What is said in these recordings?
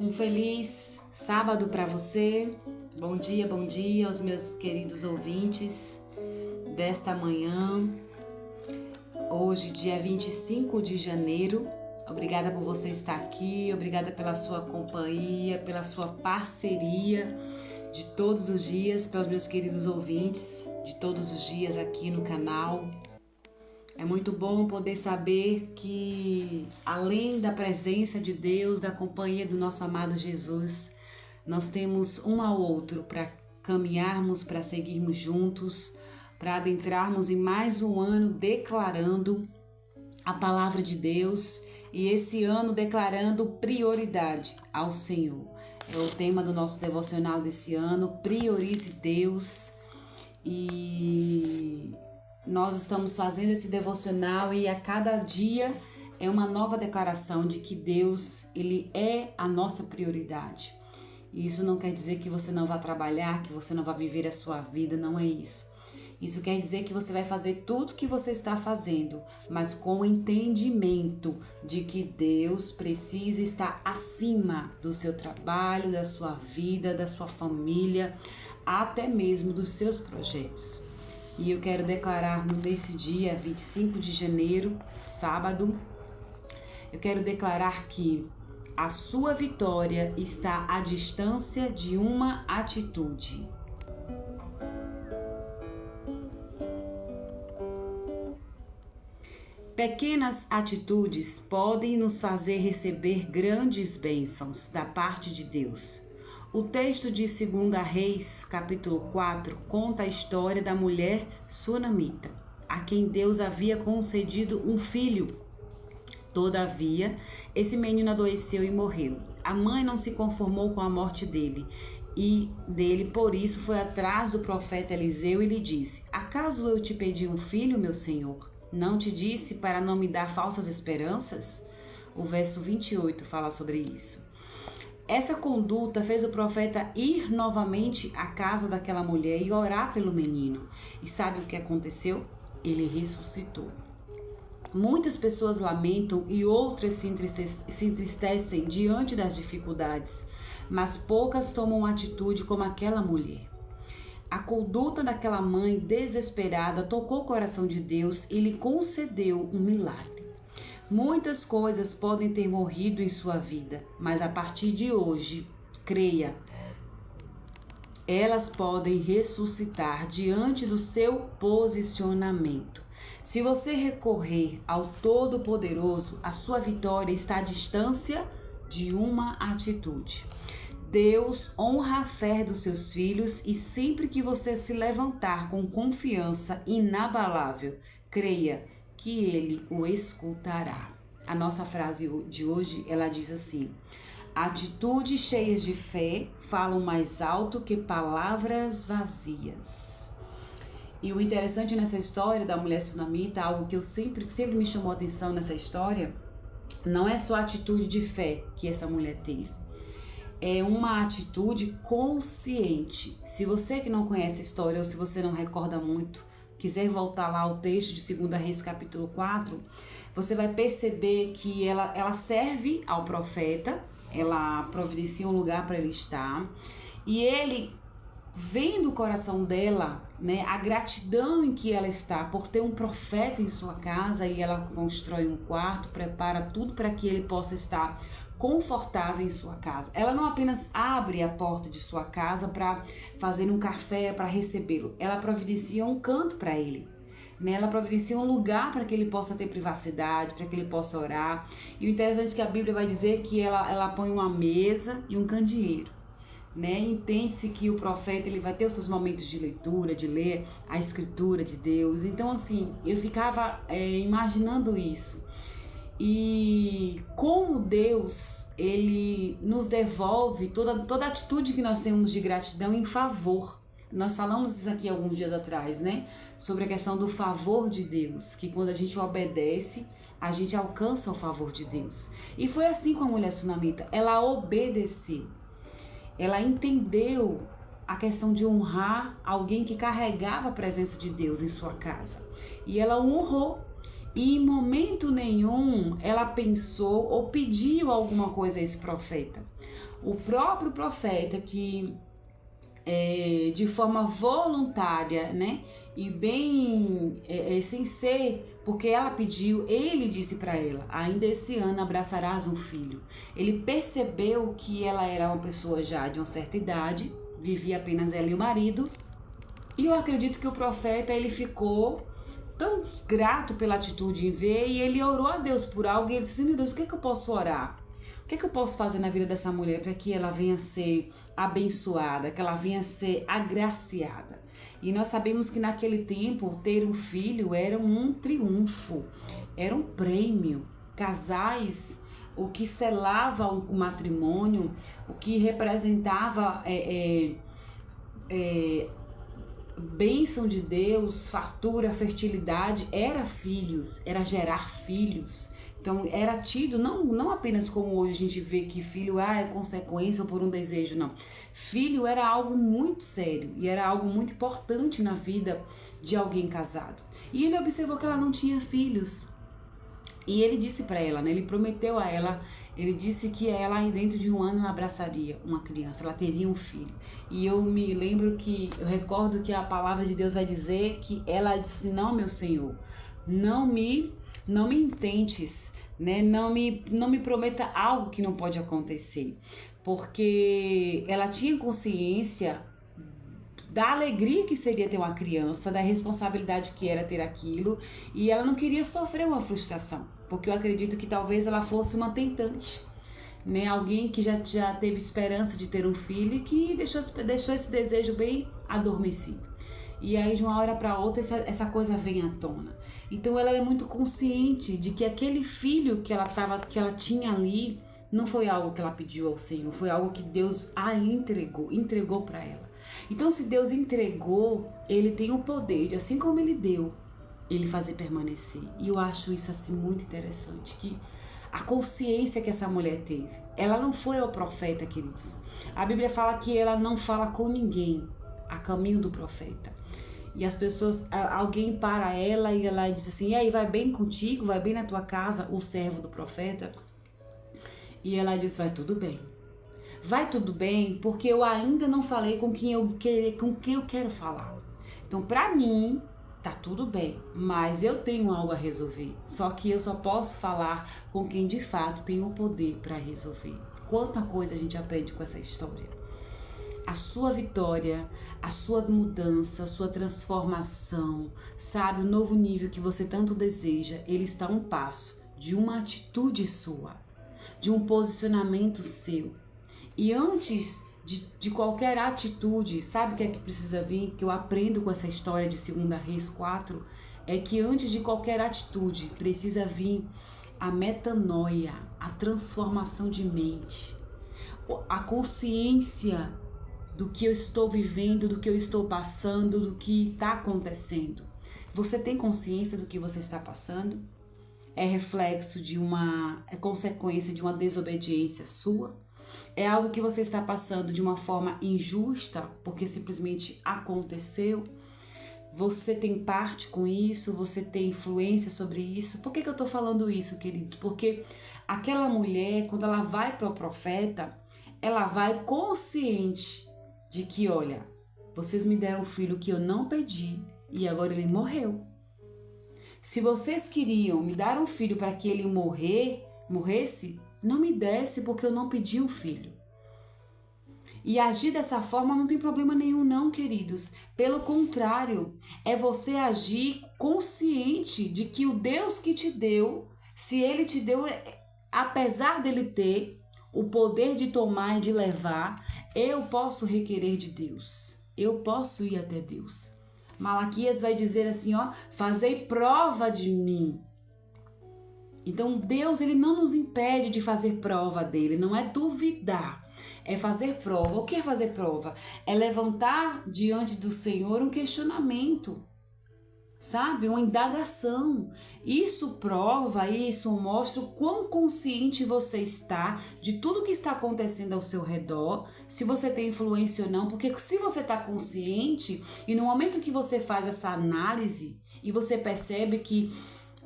Um feliz sábado para você. Bom dia aos meus queridos ouvintes desta manhã. Hoje, dia 25 de janeiro. Obrigada por você estar aqui, obrigada pela sua companhia, pela sua parceria de todos os dias, para os meus queridos ouvintes de todos os dias aqui no canal. É muito bom poder saber que, além da presença de Deus, da companhia do nosso amado Jesus, nós temos um ao outro para caminharmos, para seguirmos juntos, para adentrarmos em mais um ano declarando a palavra de Deus e esse ano declarando prioridade ao Senhor. É o tema do nosso devocional desse ano, priorize Deus. E nós estamos fazendo esse devocional e a cada dia é uma nova declaração de que Deus, Ele é a nossa prioridade. E isso não quer dizer que você não vai trabalhar, que você não vai viver a sua vida, não é isso. Isso quer dizer que você vai fazer tudo que você está fazendo, mas com o entendimento de que Deus precisa estar acima do seu trabalho, da sua vida, da sua família, até mesmo dos seus projetos. E eu quero declarar nesse dia, 25 de janeiro, sábado, eu quero declarar que a sua vitória está à distância de uma atitude. Pequenas atitudes podem nos fazer receber grandes bênçãos da parte de Deus. O texto de 2 Reis, capítulo 4, conta a história da mulher sunamita, a quem Deus havia concedido um filho. Todavia, esse menino adoeceu e morreu. A mãe não se conformou com a morte dele, por isso foi atrás do profeta Eliseu e lhe disse: Acaso eu te pedi um filho, meu senhor? Não te disse para não me dar falsas esperanças? O verso 28 fala sobre isso. Essa conduta fez o profeta ir novamente à casa daquela mulher e orar pelo menino. E sabe o que aconteceu? Ele ressuscitou. Muitas pessoas lamentam e outras se entristecem diante das dificuldades, mas poucas tomam atitude como aquela mulher. A conduta daquela mãe desesperada tocou o coração de Deus e lhe concedeu um milagre. Muitas coisas podem ter morrido em sua vida, mas a partir de hoje, creia, elas podem ressuscitar diante do seu posicionamento. Se você recorrer ao Todo-Poderoso, a sua vitória está à distância de uma atitude. Deus honra a fé dos seus filhos e sempre que você se levantar com confiança inabalável, creia que Ele o escutará. A nossa frase de hoje, ela diz assim: atitudes cheias de fé falam mais alto que palavras vazias. E o interessante nessa história da mulher sunamita, algo que eu sempre me chamou a atenção nessa história, não é só a atitude de fé que essa mulher teve. É uma atitude consciente. Se você que não conhece a história ou se você não recorda muito, quiser voltar lá ao texto de 2 Reis capítulo 4, você vai perceber que ela serve ao profeta, ela providencia um lugar para ele estar, e ele, vendo o coração dela, né, a gratidão em que ela está por ter um profeta em sua casa, e ela constrói um quarto, prepara tudo para que ele possa estar confortável em sua casa. Ela não apenas abre a porta de sua casa para fazer um café, para recebê-lo, ela providencia um canto para ele, né? Ela providencia um lugar para que ele possa ter privacidade, para que ele possa orar. E o interessante é que a Bíblia vai dizer que ela põe uma mesa e um candeeiro, né? Entende-se que o profeta ele vai ter os seus momentos de leitura, de ler a escritura de Deus. Então, assim, eu ficava imaginando isso. E como Deus, ele nos devolve toda a atitude que nós temos de gratidão em favor. Nós falamos isso aqui alguns dias atrás, né? Sobre a questão do favor de Deus, que quando a gente obedece, a gente alcança o favor de Deus. E foi assim com a mulher sunamita, ela obedeceu. Ela entendeu a questão de honrar alguém que carregava a presença de Deus em sua casa. E ela o honrou. E em momento nenhum ela pensou ou pediu alguma coisa a esse profeta. O próprio profeta que de forma voluntária, né? E bem sem ser, porque ela pediu, ele disse para ela: ainda esse ano abraçarás um filho. Ele percebeu que ela era uma pessoa já de uma certa idade, vivia apenas ela e o marido. E eu acredito que o profeta ele ficou tão grato pela atitude em ver, e ele orou a Deus por algo, e ele disse: meu Deus, o que é que eu posso orar? O que é que eu posso fazer na vida dessa mulher para que ela venha ser abençoada, que ela venha ser agraciada? E nós sabemos que naquele tempo ter um filho era um triunfo, era um prêmio. Casais, o que selava o matrimônio, o que representava bênção de Deus, fartura, fertilidade, era filhos, era gerar filhos. Então era tido não apenas como hoje a gente vê que filho é consequência ou por um desejo, não. Filho era algo muito sério e era algo muito importante na vida de alguém casado. E ele observou que ela não tinha filhos. E ele disse para ela, né? Ele prometeu a ela, ele disse que ela dentro de um ano ela abraçaria uma criança, ela teria um filho. E eu me lembro eu recordo que a palavra de Deus vai dizer que ela disse assim: não, meu Senhor, não me intentes, né? Não me prometa algo que não pode acontecer. Porque ela tinha consciência da alegria que seria ter uma criança, da responsabilidade que era ter aquilo, e ela não queria sofrer uma frustração, porque eu acredito que talvez ela fosse uma tentante, né? Alguém que já teve esperança de ter um filho e que deixou esse desejo bem adormecido. E aí de uma hora para outra essa coisa vem à tona. Então ela é muito consciente de que aquele filho que ela tinha ali não foi algo que ela pediu ao Senhor, foi algo que Deus a entregou para ela. Então, se Deus entregou, ele tem o poder de, assim como ele deu, ele fazer permanecer. E eu acho isso assim muito interessante, que a consciência que essa mulher teve, ela não foi ao profeta, queridos. A Bíblia fala que ela não fala com ninguém a caminho do profeta. E as pessoas, alguém para ela e ela diz assim: e aí, vai bem contigo? Vai bem na tua casa? O servo do profeta. E ela diz: vai tudo bem. Vai tudo bem, porque eu ainda não falei com quem eu quero falar. Então, para mim, tá tudo bem, mas eu tenho algo a resolver. Só que eu só posso falar com quem de fato tem o poder para resolver. Quanta coisa a gente aprende com essa história. A sua vitória, a sua mudança, a sua transformação, sabe, o novo nível que você tanto deseja, ele está a um passo de uma atitude sua, de um posicionamento seu. E antes de qualquer atitude, sabe o que é que precisa vir? Que eu aprendo com essa história de 2 Reis 4, é que antes de qualquer atitude precisa vir a metanoia, a transformação de mente, a consciência do que eu estou vivendo, do que eu estou passando, do que está acontecendo. Você tem consciência do que você está passando? É reflexo é consequência de uma desobediência sua? É algo que você está passando de uma forma injusta, porque simplesmente aconteceu? Você tem parte com isso? Você tem influência sobre isso? Por que eu estou falando isso, queridos? Porque aquela mulher, quando ela vai para o profeta, ela vai consciente de que, olha, vocês me deram um filho que eu não pedi e agora ele morreu. Se vocês queriam me dar um filho para que ele morresse, não me desse, porque eu não pedi um filho. E agir dessa forma não tem problema nenhum, não, queridos. Pelo contrário, é você agir consciente de que o Deus que te deu, se ele te deu, apesar dele ter o poder de tomar e de levar, eu posso requerer de Deus. Eu posso ir até Deus. Malaquias vai dizer assim, ó: fazei prova de mim. Então Deus, ele não nos impede de fazer prova dele, não é duvidar, é fazer prova. O que é fazer prova? É levantar diante do Senhor um questionamento, sabe? Uma indagação. Isso prova, isso mostra o quão consciente você está de tudo que está acontecendo ao seu redor, se você tem influência ou não, porque se você está consciente e no momento que você faz essa análise e você percebe que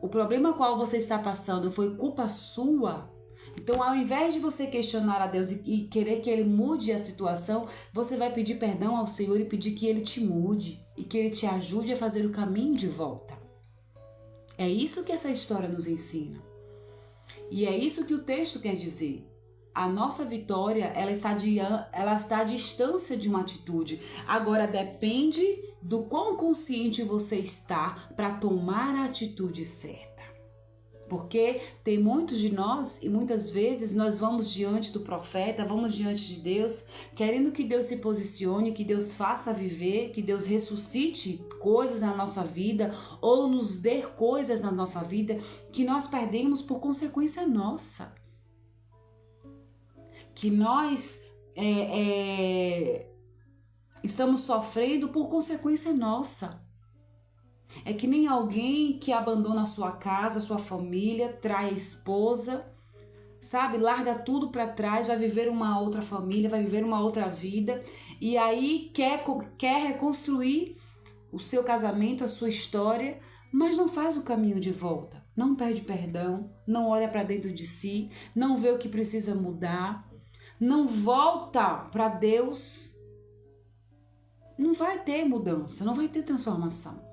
o problema qual você está passando foi culpa sua, então ao invés de você questionar a Deus e querer que Ele mude a situação, você vai pedir perdão ao Senhor e pedir que Ele te mude e que Ele te ajude a fazer o caminho de volta. É isso que essa história nos ensina. E é isso que o texto quer dizer. A nossa vitória, ela está à distância de uma atitude. Agora depende do quão consciente você está para tomar a atitude certa. Porque tem muitos de nós e muitas vezes nós vamos diante do profeta, vamos diante de Deus, querendo que Deus se posicione, que Deus faça viver, que Deus ressuscite coisas na nossa vida ou nos dê coisas na nossa vida que nós perdemos por consequência nossa. Que nós estamos sofrendo por consequência nossa. É que nem alguém que abandona a sua casa, sua família, trai a esposa, sabe? Larga tudo para trás, vai viver uma outra família, vai viver uma outra vida e aí quer reconstruir o seu casamento, a sua história, mas não faz o caminho de volta. Não pede perdão, não olha para dentro de si, não vê o que precisa mudar, não volta para Deus. Não vai ter mudança, não vai ter transformação.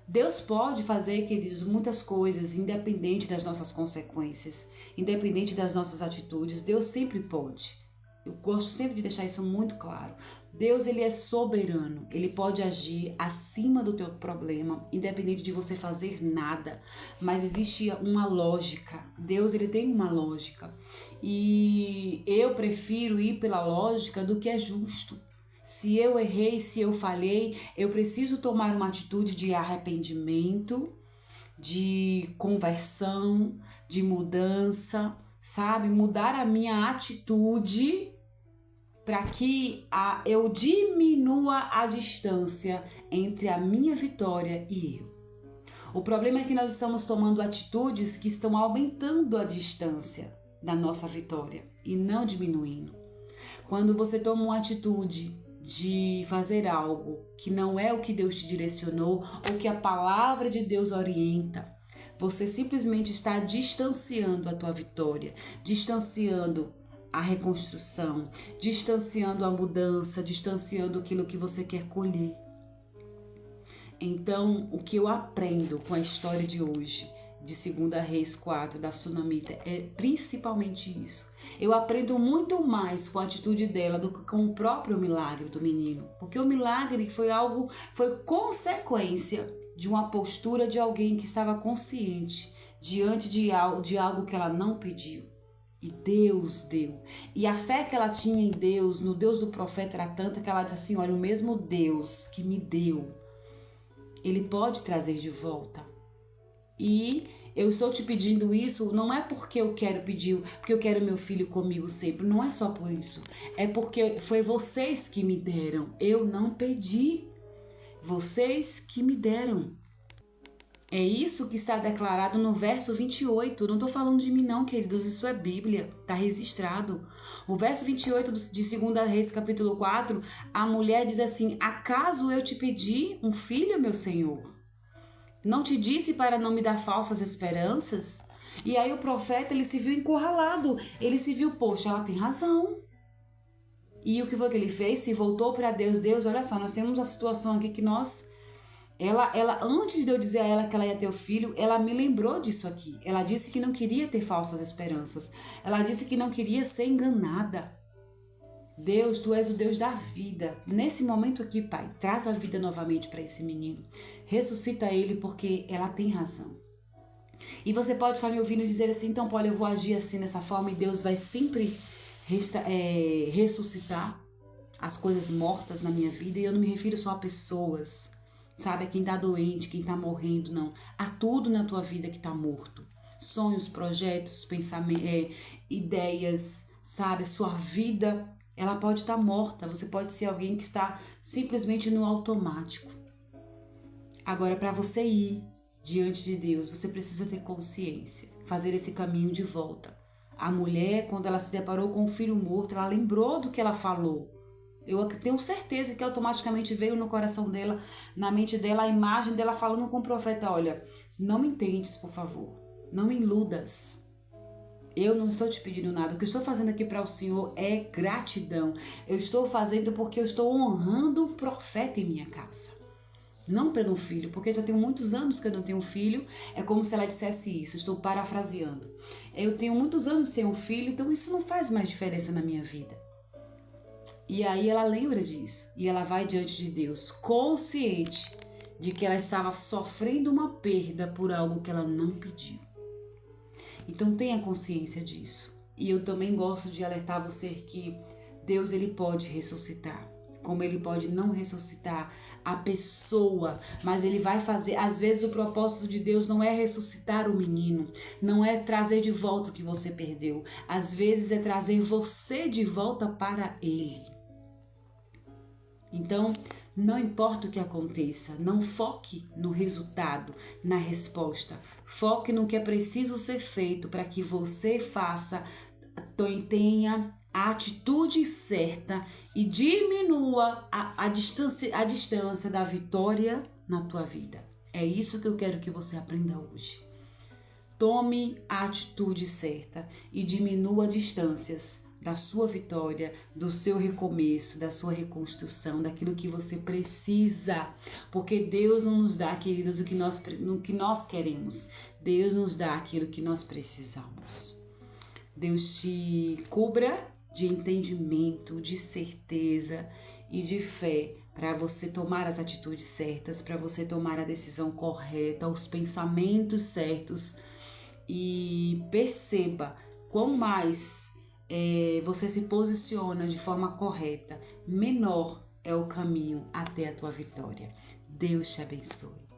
Deus pode fazer, queridos, muitas coisas, independente das nossas consequências, independente das nossas atitudes. Deus sempre pode. Eu gosto sempre de deixar isso muito claro. Deus, ele é soberano. Ele pode agir acima do teu problema, independente de você fazer nada. Mas existe uma lógica. Deus, ele tem uma lógica. E eu prefiro ir pela lógica do que é justo. Se eu errei, se eu falhei, eu preciso tomar uma atitude de arrependimento, de conversão, de mudança, sabe? Mudar a minha atitude para que eu diminua a distância entre a minha vitória e eu. O problema é que nós estamos tomando atitudes que estão aumentando a distância da nossa vitória e não diminuindo. Quando você toma uma atitude de fazer algo que não é o que Deus te direcionou ou que a palavra de Deus orienta, você simplesmente está distanciando a tua vitória, distanciando a reconstrução, distanciando a mudança, distanciando aquilo que você quer colher. Então, o que eu aprendo com a história de hoje, de 2 Reis 4, da Sunamita, é principalmente isso. Eu aprendo muito mais com a atitude dela do que com o próprio milagre do menino. Porque o milagre foi consequência de uma postura de alguém que estava consciente diante de algo que ela não pediu. E Deus deu. E a fé que ela tinha em Deus, no Deus do profeta, era tanta que ela disse assim: olha, o mesmo Deus que me deu, Ele pode trazer de volta. E eu estou te pedindo isso não é porque eu quero pedir, porque eu quero meu filho comigo sempre. Não é só por isso. É porque foi vocês que me deram. Eu não pedi. Vocês que me deram. É isso que está declarado no verso 28. Não estou falando de mim não, queridos. Isso é Bíblia. Está registrado. O verso 28 de 2 Reis, capítulo 4, a mulher diz assim: acaso eu te pedi um filho, meu Senhor? Não te disse para não me dar falsas esperanças? E aí o profeta, ele se viu encurralado. Ele se viu, poxa, ela tem razão. E o que foi que ele fez? Se voltou para Deus. Deus, olha só, nós temos uma situação aqui que ela, antes de eu dizer a ela que ela ia ter o filho, ela me lembrou disso aqui. Ela disse que não queria ter falsas esperanças. Ela disse que não queria ser enganada. Deus, tu és o Deus da vida. Nesse momento aqui, Pai, traz a vida novamente para esse menino. Ressuscita ele porque ela tem razão. E você pode estar me ouvindo dizer assim: então, Paulo, eu vou agir assim, dessa forma, e Deus vai sempre ressuscitar as coisas mortas na minha vida. E eu não me refiro só a pessoas, sabe? A quem está doente, quem está morrendo, não. Há tudo na tua vida que está morto. Sonhos, projetos, pensamentos, ideias, sabe? Sua vida, ela pode estar morta. Você pode ser alguém que está simplesmente no automático. Agora, para você ir diante de Deus, você precisa ter consciência, fazer esse caminho de volta. A mulher, quando ela se deparou com o filho morto, ela lembrou do que ela falou. Eu tenho certeza que automaticamente veio no coração dela, na mente dela, a imagem dela falando com o profeta: olha, Não me entendes, por favor. Não me iludas. Eu não estou te pedindo nada. O que eu estou fazendo aqui para o Senhor é gratidão. Eu estou fazendo porque eu estou honrando um profeta em minha casa. Não pelo filho, porque já tenho muitos anos que eu não tenho um filho. É como se ela dissesse isso, estou parafraseando. Eu tenho muitos anos sem um filho, então isso não faz mais diferença na minha vida. E aí ela lembra disso. E ela vai diante de Deus, consciente de que ela estava sofrendo uma perda por algo que ela não pediu. Então tenha consciência disso. E eu também gosto de alertar você que Deus, ele pode ressuscitar. Como ele pode não ressuscitar a pessoa, mas ele vai fazer. Às vezes o propósito de Deus não é ressuscitar o menino, não é trazer de volta o que você perdeu. Às vezes é trazer você de volta para ele. Então, não importa o que aconteça, não foque no resultado, na resposta. Foque no que é preciso ser feito para que você faça, tenha a atitude certa e diminua a distância da vitória na tua vida. É isso que eu quero que você aprenda hoje. Tome a atitude certa e diminua distâncias da sua vitória, do seu recomeço, da sua reconstrução, daquilo que você precisa. Porque Deus não nos dá, queridos, o que nós queremos. Deus nos dá aquilo que nós precisamos. Deus te cubra de entendimento, de certeza e de fé para você tomar as atitudes certas, para você tomar a decisão correta, os pensamentos certos. E perceba quão mais você se posiciona de forma correta, menor é o caminho até a tua vitória. Deus te abençoe.